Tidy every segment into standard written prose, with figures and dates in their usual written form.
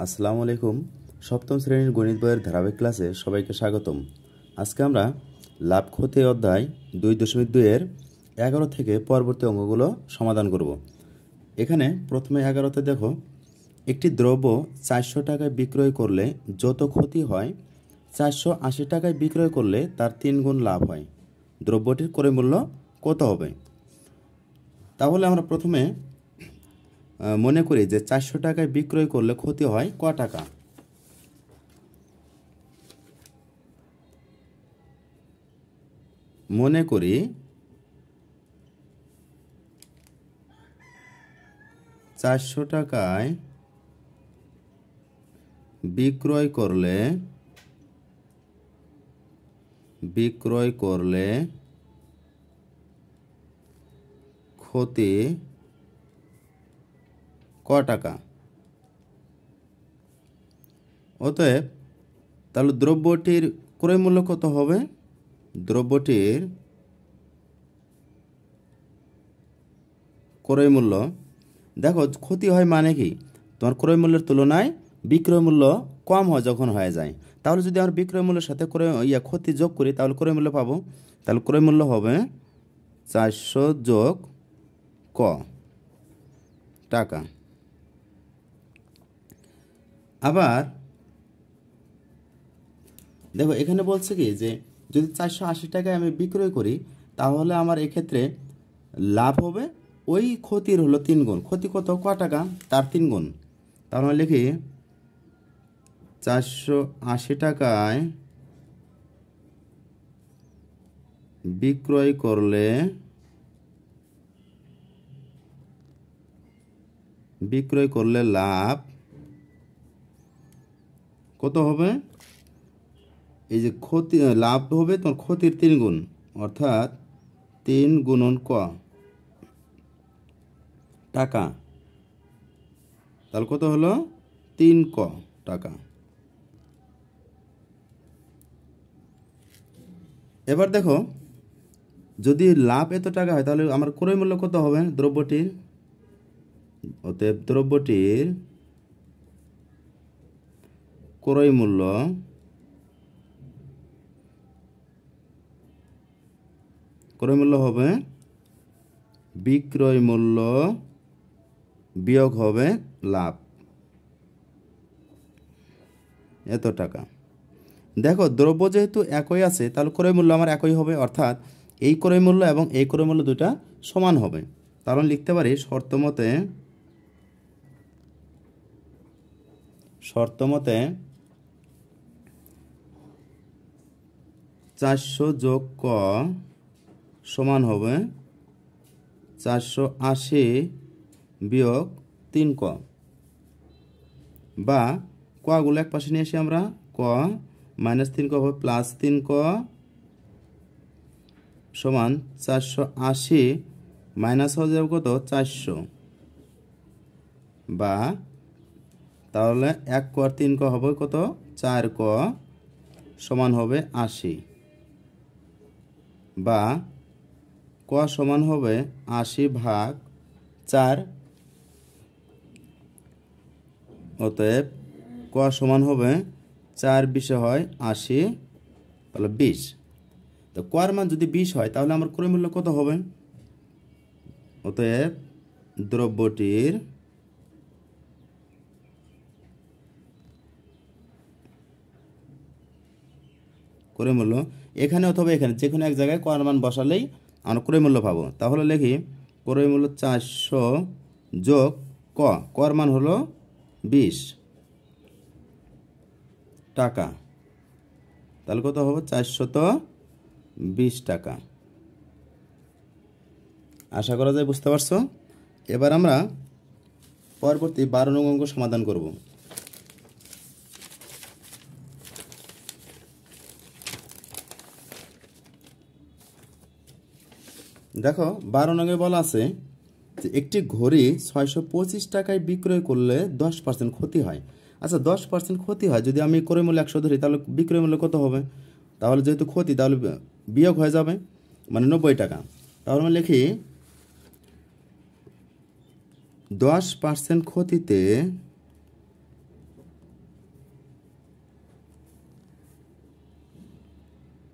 আসসালামু আলাইকুম। সপ্তম শ্রেণীর গণিত বইয়ের ধারাবাহিক ক্লাসে সবাইকে স্বাগতম। আজকে আমরা লাভ ক্ষতি অধ্যায় 2.2 এর 11 থেকে পরবর্তী অঙ্কগুলো সমাধান করব। এখানে প্রথমে 11তে দেখো, একটি দ্রব্য 400 টাকায় বিক্রয় করলে যত ক্ষতি হয় 480 টাকায় বিক্রয় করলে তার 3 গুণ লাভ হয়। দ্রব্যটির ক্রয় মূল্য কত হবে? তাহলে আমরা প্রথমে মনে করি যে 400 টাকায় বিক্রয় করলে ক্ষতি হয় ক টাকা। মনে করি 400 টাকায় বিক্রয় করলে ক্ষতি ক টাকা। অতএব তাহলে দ্রব্যটির ক্রয় মূল্য কত হবে? দ্রব্যটির ক্রয় মূল্য, দেখো ক্ষতি হয় মানে কি, তোমার ক্রয় মূল্যের তুলনায় বিক্রয় মূল্য কম হয় যখন হয়ে যায়। তাহলে যদি আমরা বিক্রয় মূল্যের সাথে ক্ষতি যোগ করি তাহলে ক্রয় মূল্য পাবো। তাহলে ক্রয় মূল্য হবে 400 যোগ ক টাকা। আবার দেখো এখানে বলছে কি যে যদি 480 টাকায় আমি বিক্রয় করি তাহলে আমার এক্ষেত্রে লাভ হবে ওই ক্ষতির হলো 3 গুণ। ক্ষতি কত? ক টাকা, তার 3 গুণ। তাহলে আমরা লিখি 480 টাকায় বিক্রয় করলে লাভ কত হবে? এই যে ক্ষতি, লাভ হবে তোমার ক্ষতির 3 গুণ, অর্থাৎ 3 গুণন ক টাকা। তাহলে কত হলো? 3 ক টাকা। এবার দেখো যদি লাভ এত টাকা হয় তাহলে আমার ক্রয় মূল্য কত হবে দ্রব্যটির? অতএব দ্রব্যটির ক্রয় মূল্য হবে বিক্রয় মূল্য বিয়োগ হবে লাভ, এত টাকা। দেখো দ্রব্য যেহেতু একই আছে তাহলে ক্রয় মূল্য আমার একই হবে, অর্থাৎ এই ক্রয় মূল্য এবং এই ক্রয় মূল্য দুটা সমান হবে। তাহলে লিখতে পারি শর্তমতে 400 যোগ ক সমান হবে 480 বিয়োগ 3 ক, বা কগুলো এক পাশে নিয়ে এসে আমরা ক মাইনাস 3 ক হবে প্লাস 3 ক সমান 480 মাইনাস হয়ে যাবে কত? 400, বা তাহলে 1 ক আর 3 ক হবে কত? 4 ক সমান হবে 80, বা ক সমান হবে 80 ভাগ 4। অতএব ক সমান হবে 4 20 হয় 80, তাহলে 20। তো কর মান যদি 20 হয় তাহলে আমার ক্রয় মূল্য কত হবে? অতএব দ্রব্যটির ক্রয় মূল্য এখানে অথবা এখানে যে কোনো এক জায়গায় কর মান বসালেই আমরা ক্রয় মূল্য পাবো। তাহলে লিখি ক্রয় মূল্য 400 যোগ ক, কর মান হলো 20 টাকা। তাহলে কত হবে? 420 টাকা। আশা করা যায় বুঝতে পারছো। এবার আমরা পরবর্তী 12 নং অঙ্ক সমাধান করব। দেখো 12 নঙ্গে বলা আছে যে একটি ঘড়ি 625 টাকায় বিক্রয় করলে 10% ক্ষতি হয়। আচ্ছা 10% ক্ষতি হয়, যদি আমি ক্রয় মূল্য 100 ধরি তাহলে বিক্রয় মূল্য কত হবে? তাহলে যেহেতু ক্ষতি তাহলে বিয়োগ হয়ে যাবে, মানে 90 টাকা। তাহলে আমি লিখি 10% ক্ষতিতে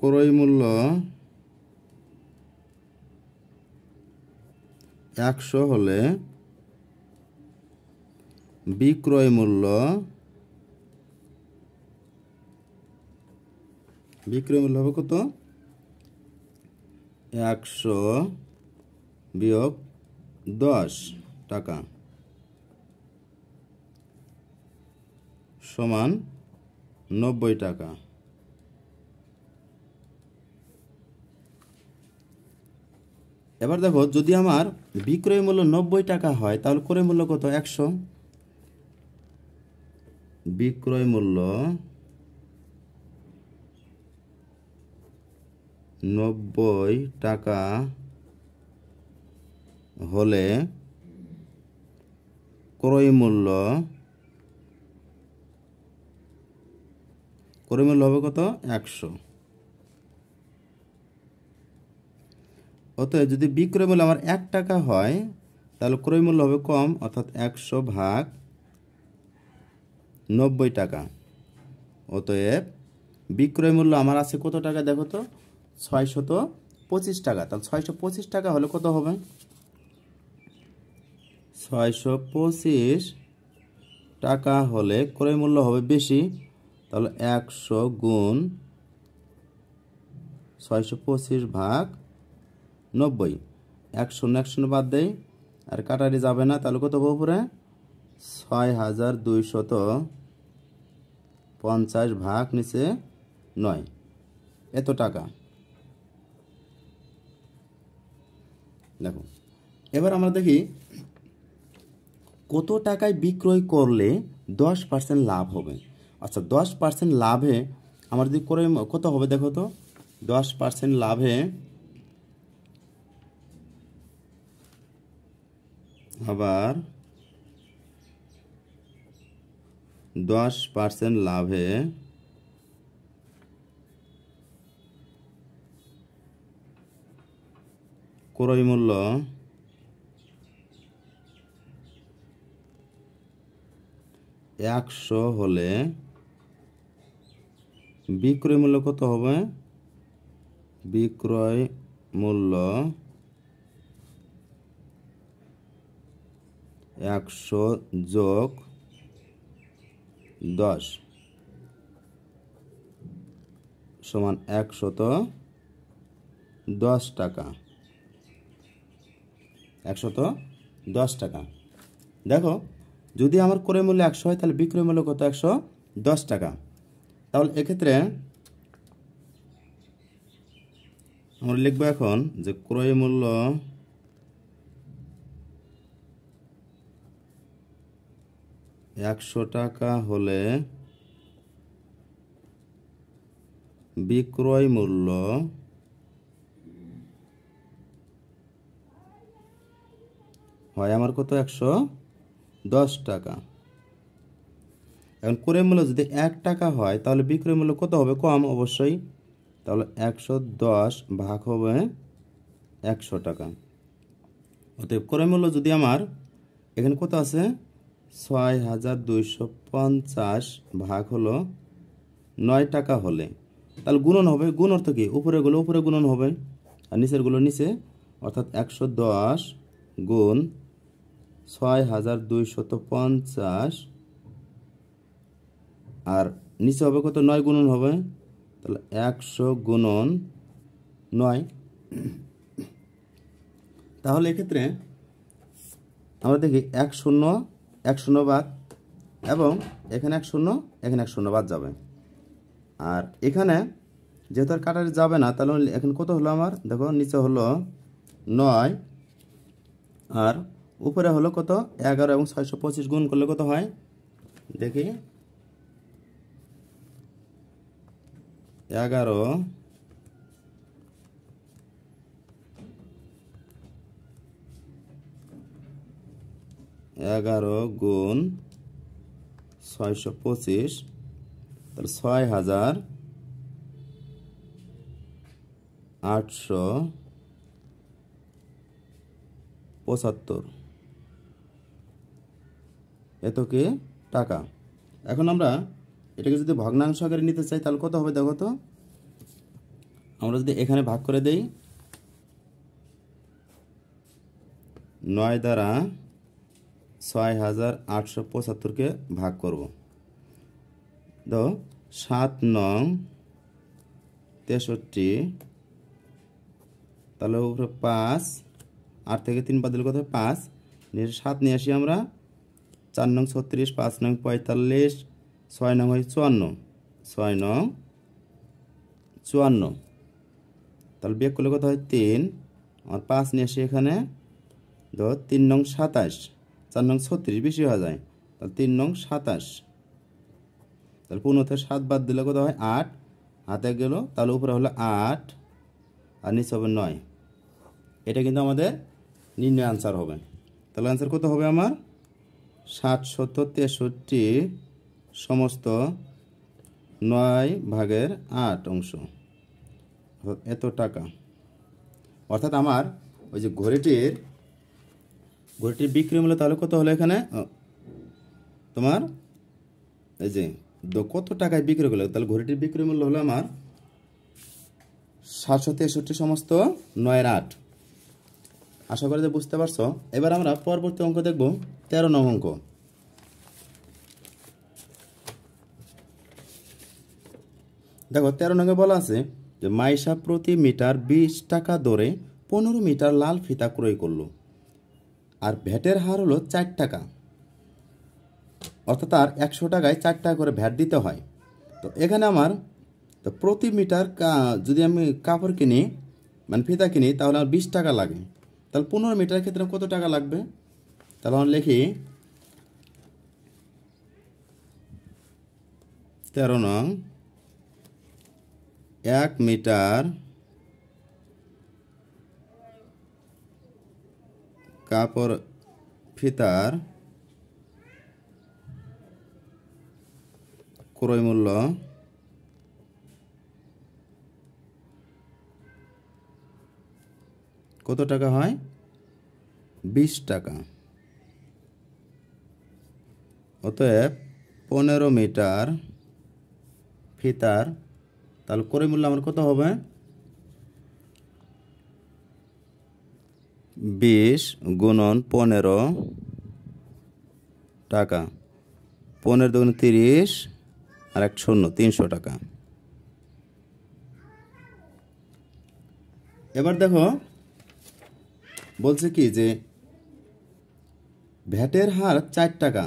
ক্রয় মূল্য 100 হলে বিক্রয় মূল্য হবে কত? 100 বিয়োগ 10 টাকা সমান 90 টাকা। এবার দেখো, যদি আমার বিক্রয় মূল্য 90 টাকা হয় তাহলে ক্রয় মূল্য কত? 100। বিক্রয় মূল্য 90 টাকা হলে ক্রয় মূল্য হবে কত? 100। অতএব যদি বিক্রয় মূল্য আমার 1 টাকা হয় তাহলে ক্রয় মূল্য হবে কম, অর্থাৎ 100 ভাগ 90 টাকা। অতএব বিক্রয় মূল্য আমার আছে কত টাকা দেখো তো? 625 টাকা। তাহলে 625 টাকা হলে কত হবে? 625 টাকা হলে ক্রয় মূল্য হবে বেশি, তাহলে 100 গুণ 625 ভাগ 90। 100 বাদ দেয়, আর কাটারি যাবে না, তাহলে কত হবে উপরে? 6250 ভাগ নিচে 9, এত টাকা। দেখো, এবার আমরা দেখি কত টাকায় বিক্রয় করলে 10% লাভ হবে। আচ্ছা, 10% লাভে আমার যদি করে কত হবে দেখো তো? 10% লাভে আবার 10% লাভে ক্রয় মূল্য 100 হলে বিক্রয় মূল্য কত হবে? বিক্রয় মূল্য 100 যোগ 10 সমান 110 টাকা। 110 টাকা। দেখো, যদি আমার ক্রয় মূল্য 100 হয় তাহলে বিক্রয় মূল্য কত? 110 টাকা। তাহলে এক্ষেত্রে আমরা লিখবো এখন যে ক্রয় মূল্য 100 টাকা হলে বিক্রয় মূল্য হয় আমার কত? 110 টাকা। এখন ক্রয় মূল্য যদি 1 টাকা হয় তাহলে বিক্রয় মূল্য কত হবে? কম অবশ্যই। তাহলে 110 ভাগ হবে 100 টাকা। অতএব ক্রয় মূল্য যদি আমার এখানে কত আছে? 6250 ভাগ হলো 9 টাকা হলে, তাহলে গুণন হবে। গুণ অর্থ কি? উপরেগুলো উপরে গুণন হবে আর নিচেরগুলো নিচে, অর্থাৎ 110 গুণ 6250 আর নিচে হবে কত? 9 গুণন হবে, তাহলে 100 গুণন 9। তাহলে এক্ষেত্রে আমরা দেখি 1 শূন্য বাদ, এবং এখানে 1 শূন্য, এখানে 1 শূন্য বাদ যাবে। আর এখানে যেহেতু আর কাটারি যাবে না, তাহলে এখন কত হলো আমার? দেখো, নিচে হলো 9 আর উপরে হলো কত? 11 এবং 625 গুণ করলে কত হয় দেখি। 11 গুণ 625, তাহলে 6875 এত কি টাকা। এখন আমরা এটাকে যদি ভগ্নাংশ আকারে নিতে চাই তাহলে কত হবে দেখো তো? আমরা যদি এখানে ভাগ করে দেই 9 দ্বারা 6875-কে ভাগ করব। তো 7 নং 63, তাহলে উপরে 5, 8 থেকে 3 বাদ দিলে কত হয় 5, 7 নিয়ে আসি আমরা, 4 নং 36, 5 নং 45, 6 নং হয় 54, 6 নং 54, তাহলে বিয়োগ করলে কত হয় 3, আর 5 নিয়ে আসি এখানে, তো 3 নং 27, 4 নং 36 বেশি হয়ে যায়, তাহলে 3 নং 27, তাহলে 15 থেকে 7 বাদ দিলে কত হয় 8, হাতে গেল, তাহলে উপরে হলো 8 আর নিচে হবে 9। এটা কিন্তু আমাদের নির্ণয় আনসার হবে। তাহলে আনসার কত হবে আমার 60, 70, 63 সমস্ত 9/8 অংশ, এত টাকা। অর্থাৎ আমার ওই যে ঘড়িটির বিক্রি মূল্য তাহলে কত হলো এখানে তোমার, এই যে কত টাকায় বিক্রি করলো, তাহলে ঘড়িটির বিক্রি মূল্য হলো আমার 763 সমস্ত 9/8। আশা করি যে বুঝতে পারছো। এবার আমরা পরবর্তী অঙ্ক দেখব 13 নং অঙ্ক। দেখো 13 নঙ্গে বলা আছে যে মাইশা প্রতি মিটার 20 টাকা দরে 15 মিটার লাল ফিতা ক্রয় করলো, আর ভ্যাটের হার হলো 4 টাকা, অর্থাৎ তার 100 টাকায় 4 টাকা করে ভ্যাট দিতে হয়। তো এখানে আমার তো প্রতি মিটার যদি আমি কাপড় কিনি মানে ফিতা কিনি তাহলে আমার 20 টাকা লাগে, তাহলে 15 মিটারের ক্ষেত্রে কত টাকা লাগবে। তাহলে আমরা লিখি 13 নং 1 মিটার কাপড় ফিতার ক্রয় মূল্য কত টাকা হয় 20 টাকা। অতএব 15 মিটার ফিতার তাহলে ক্রয় মূল্য আমার কত হবে 20 গুণন 15 টাকা, 15 দুগুণে 30 আর 1 শূন্য 300 টাকা। এবার দেখো বলছে কি যে ভ্যাটের হার 4 টাকা,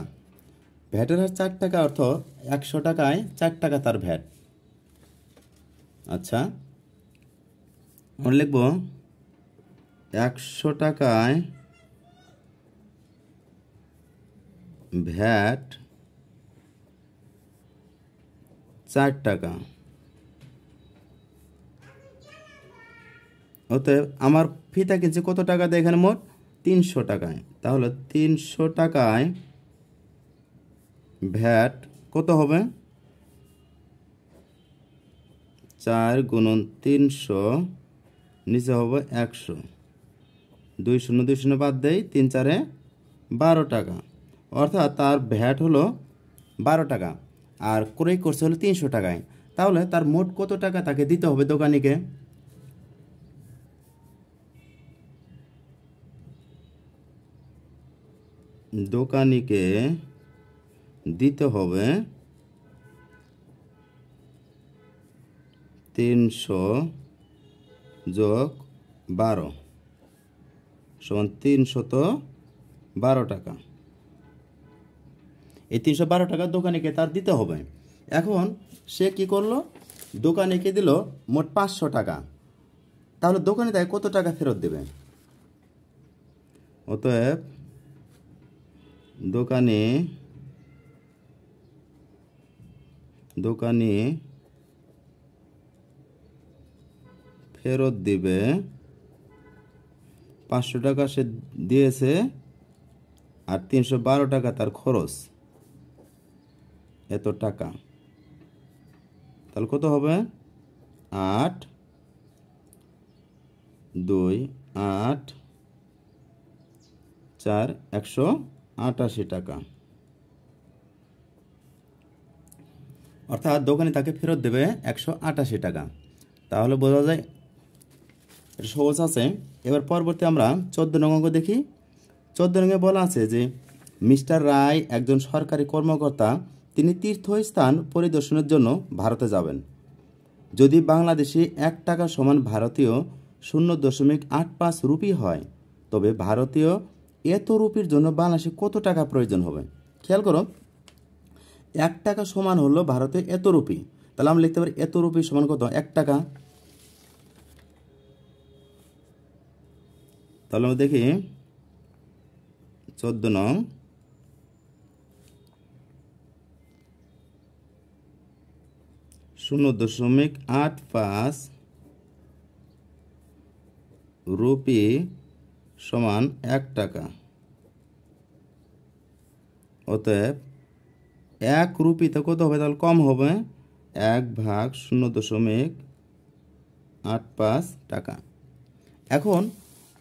ভ্যাটের হার 4 টাকা অর্থ 100 টাকায় 4 টাকা তার ভ্যাট। আচ্ছা আমরা লিখব 100 টাকায় ভ্যাট 4 টাকা, অতএব আমার ফিতা কিনছে কত টাকা দেয় এখানে মোট 300 টাকায়, তাহলে 300 টাকায় ভ্যাট কত হবে 4 গুণন 300 নিচে হবে 100, 2 শূন্য 2 শূন্য বাদ দেয় 3 4 12 টাকা, অর্থাৎ তার ভ্যাট হলো 12 টাকা আর ক্রয় করছে হলো 300 টাকায়। তাহলে তার মোট কত টাকা তাকে দিতে হবে দোকানিকে, দোকানিকে দিতে হবে 300 যোগ 12 সমান 312 টাকা। এই 312 টাকা দোকানিকে তার দিতে হবে। এখন সে কি করলো দোকানিকে দিল মোট 500 টাকা, তাহলে দোকানে তাই কত টাকা ফেরত দেবে। অতএব দোকানি ফেরত দিবে 500 টাকা সে দিয়েছে আর 312 টাকা তার খরচ, এত টাকা। তাহলে কত হবে 8 2 8 4 188 টাকা, অর্থাৎ দোকানে তাকে ফেরত দেবে 188 টাকা। তাহলে বোঝা যায় এটা সহজ আছে। এবার পরবর্তী আমরা 14 নং অঙ্ক দেখি। 14 নঙ্গে বলা আছে যে মিস্টার রায় একজন সরকারি কর্মকর্তা, তিনি তীর্থস্থান পরিদর্শনের জন্য ভারতে যাবেন। যদি বাংলাদেশি 1 টাকা সমান ভারতীয় 0.85 রুপি হয়, তবে ভারতীয় এত রুপির জন্য বাংলাদেশে কত টাকা প্রয়োজন হবে? খেয়াল করো, 1 টাকা সমান হলো ভারতীয় এত রুপি, তাহলে আমরা লিখতে পারি এত রুপি সমান কত? 1 টাকা। তাহলে আমরা দেখি 14 নং, (0.85 রুপি সমান 1 টাকা। অতএব 1 রুপিতে কত হবে? তাহলে কম হবে, 1/0.85 টাকা। এখন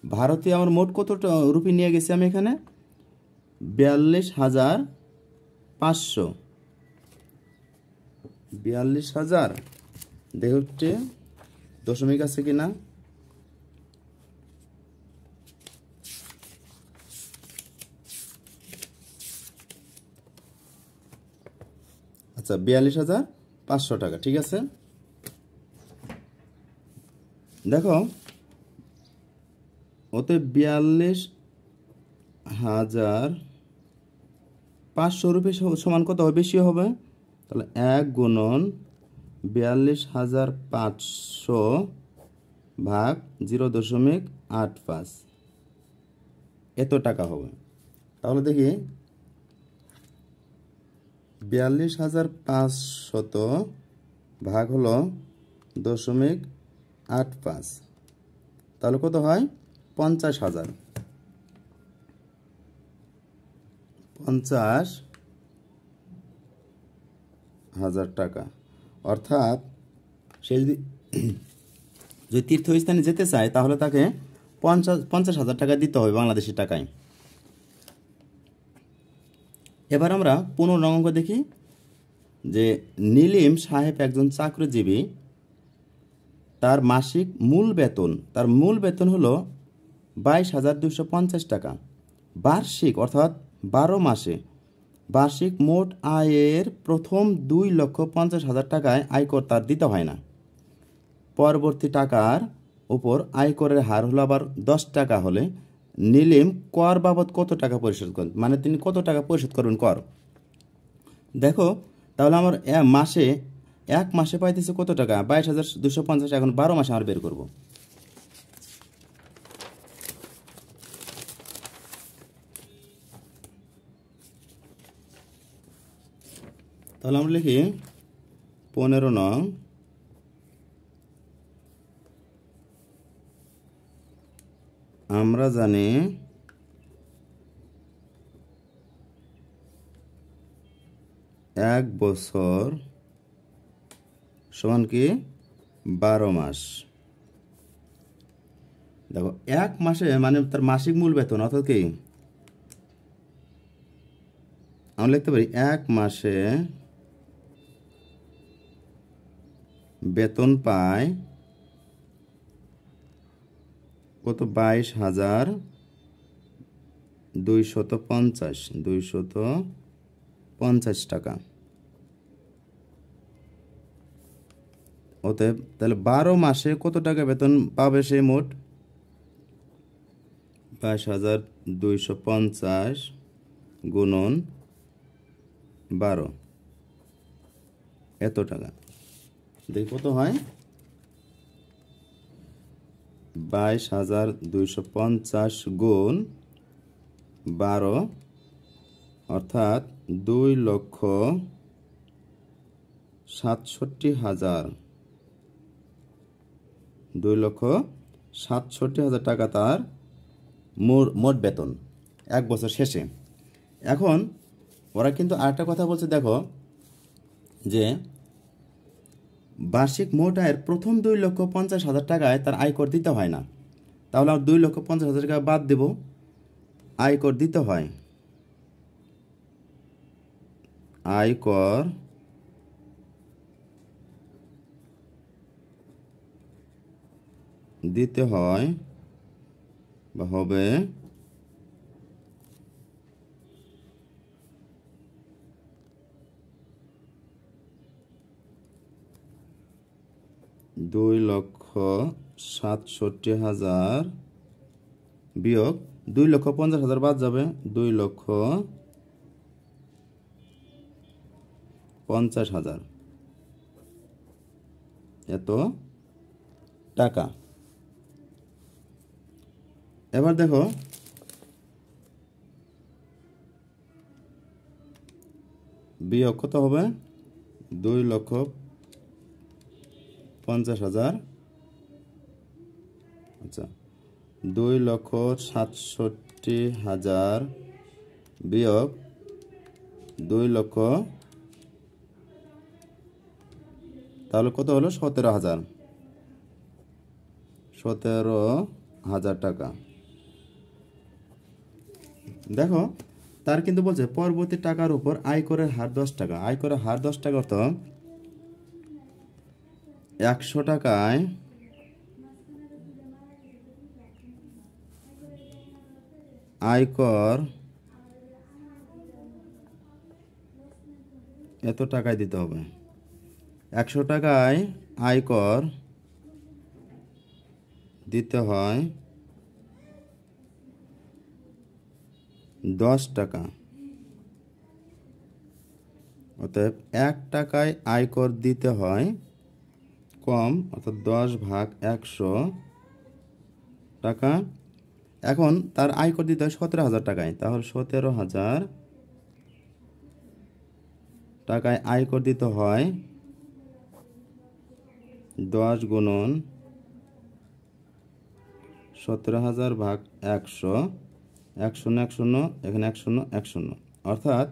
ভারতীয় আমার মোট কত রুপি নিয়ে গেছি আমি এখানে? 42,500। 42,000 দেখতে দশমিক আছে কিনা। আচ্ছা, 42,500 টাকা, ঠিক আছে। দেখো, ওতে 42,500 রুপি সমান কত হবে? বেশি হবে। তাহলে 1 গুণন 42,500 ভাগ 0.85 এত টাকা হবে। তাহলে দেখি 42,500 ভাগ হলো 0.85, তাহলে কত হয়? 50,000। 50,000 টাকা। অর্থাৎ সে যদি তীর্থস্থানে যেতে চায় তাহলে তাকে 50,000 টাকা দিতে হবে বাংলাদেশি টাকায়। এবার আমরা 15 নং অঙ্ক দেখি যে নীলিম সাহেব একজন চাকরিজীবী, তার মাসিক মূল বেতন হলো 22,250 টাকা। বার্ষিক অর্থাৎ 12 মাসে বার্ষিক মোট আয়ের প্রথম 2,50,000 টাকায় আয়কর তার দিতে হয় না। পরবর্তী টাকার উপর আয়করের হার হলো আবার 10 টাকা হলে নীলিম কর বাবদ কত টাকা পরিশোধ করেন? মানে তিনি কত টাকা পরিশোধ করবেন কর। দেখো, তাহলে আমার এক মাসে পাইতেছে কত টাকা? 22,250। এখন 12 মাসে আমরা বের করব। তাহলে আমরা লিখি 15 নং, আমরা জানি এক বছর সমান কি 12 মাস। দেখো, এক মাসে মানে তার মাসিক মূল বেতন, অর্থাৎ কি আমরা লিখতে পারি 1 মাসে বেতন পায় কত? 22,250 টাকা। অতএব তাহলে 12 মাসে কত টাকা বেতন পাবে সে? মোট 22,250 গুণন 12, এত টাকা। দেখি কত হয়? 22,250 গুণ 12 অর্থাৎ 2,67,000। 2,67,000 টাকা তার মোট বেতন এক বছর শেষে। এখন ওরা কিন্তু আরেকটা কথা বলছে, দেখো যে বার্ষিক মোট আয়ের প্রথম 2,50,000 টাকায় তার আয়কর দিতে হয় না। তাহলে আমরা 2,50,000 টাকা বাদ দেব, আয়কর দিতে হয়। আয়কর দিতে হয় বা হবে 2,67,000 বিয়োগ 2,50,000 বাদ যাবে 2,50,000 এত টাকা। এবার দেখো বিয়োগ কত হবে 2,50,000 আচ্ছা 2,67,000 বিয়োগ 2,00,000 তাহলে কত হলো 17,000 টাকা। দেখো তার কিন্তু বলছে পরবর্তী টাকার উপর আয়করের হার 10 টাকা। আয়করের হার 10 টাকা অর্থ 100 টাকায় আয়কর এত টাকায় দিতে হবে। 100 টাকায় আয়কর দিতে হয় 10 টাকা। অতএব 1 টাকায় আয়কর দিতে হয় কম, অর্থাৎ 10/100 টাকা। এখন তার আয়কর দিতে হয় 17,000 টাকায়, তাহলে 17,000 টাকায় আয়কর দিতে হয় 10 গুণন 17,000/100, 1 শূন্য 1 শূন্য, এখানে 1 শূন্য 1 শূন্য, অর্থাৎ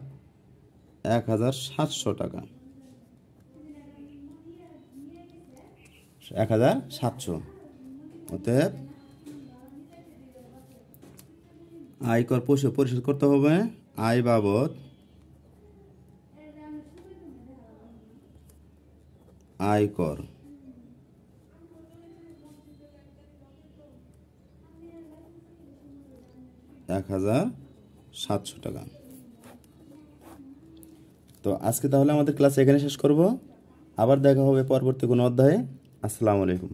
1,700 টাকা। 1,700। অতএব আয়কর পরিশোধ করতে হবে আয় বাবদ আয়কর। 1,700 টাকা। তো আজকে তাহলে আমাদের ক্লাস এখানে শেষ করব। আবার দেখা হবে পরবর্তী কোনো অধ্যায়ে। আসসালামু আলাইকুম।